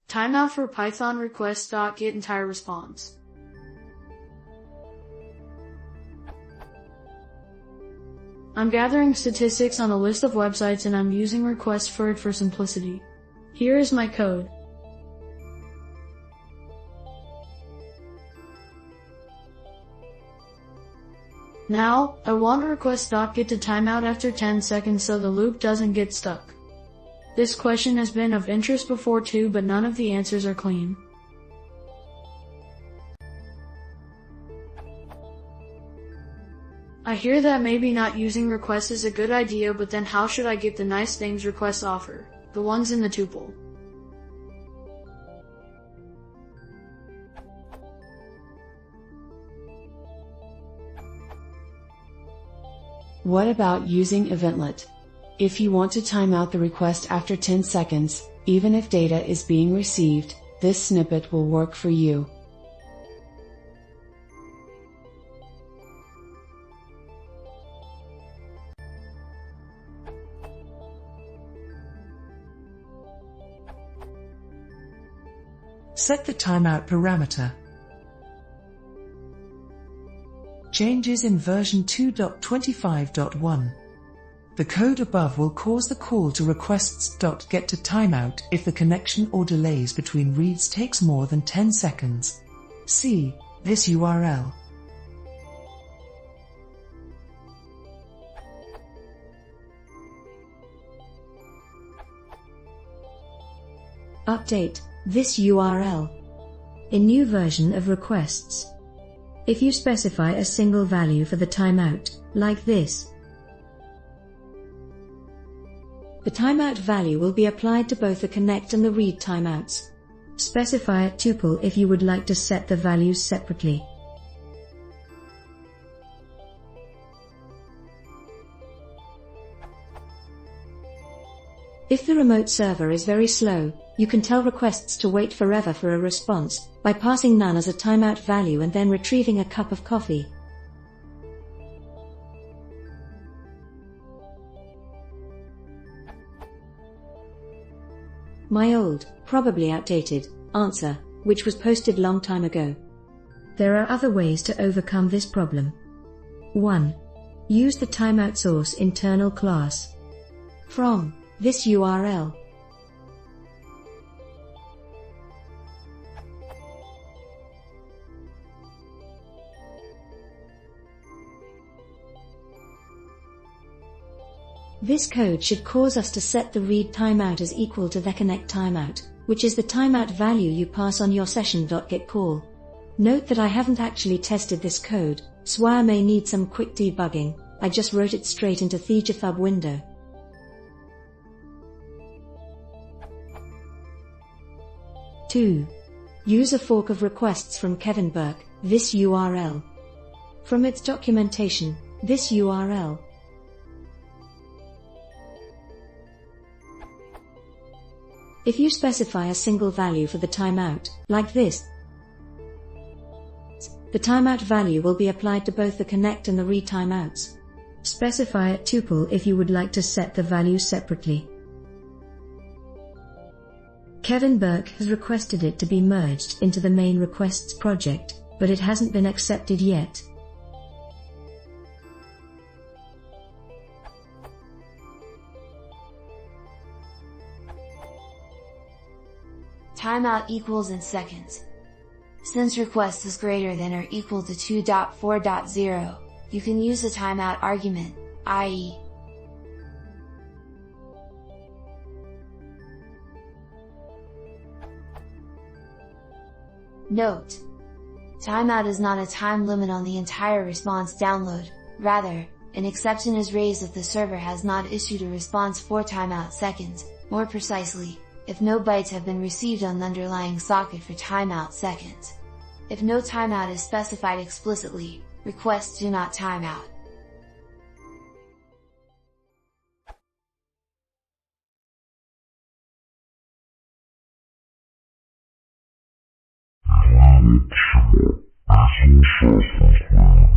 Timeout for pythonrequests.get entire response. I'm gathering statistics on a list of websites and I'm using requests for it for simplicity. Here is my code. Now, I want requests.get to timeout after 10 seconds so the loop doesn't get stuck. This question has been of interest before too, but none of the answers are clean. I hear that maybe not using requests is a good idea, but then how should I get the nice things requests offer? The ones in the tuple. What about using eventlet? If you want to time out the request after 10 seconds, even if data is being received, this snippet will work for you. Set the timeout parameter. Changes in version 2.25.1. The code above will cause the call to requests.get to timeout if the connection or delays between reads takes more than 10 seconds. See this URL. Update this URL. A new version of requests. If you specify a single value for the timeout, like this, the timeout value will be applied to both the connect and the read timeouts. Specify a tuple if you would like to set the values separately. If the remote server is very slow, you can tell requests to wait forever for a response by passing none as a timeout value and then retrieving a cup of coffee. My old, probably outdated, answer, which was posted long time ago. There are other ways to overcome this problem. 1. Use the timeout source internal class. From this URL. This code should cause us to set the read timeout as equal to the connect timeout, which is the timeout value you pass on your session.get call. Note that I haven't actually tested this code, so I may need some quick debugging. I just wrote it straight into the GitHub window. Two. Use a fork of requests from Kevin Burke, this URL. From its documentation, this URL. If you specify a single value for the timeout, like this, the timeout value will be applied to both the connect and the read timeouts. Specify a tuple if you would like to set the values separately. Kevin Burke has requested it to be merged into the main requests project, but it hasn't been accepted yet. Timeout equals in seconds. Since request is greater than or equal to 2.4.0, you can use the timeout argument, i.e. Note: timeout is not a time limit on the entire response download, rather, an exception is raised if the server has not issued a response for timeout seconds, more precisely, if no bytes have been received on the underlying socket for timeout seconds. If no timeout is specified explicitly, requests do not timeout. Python requests.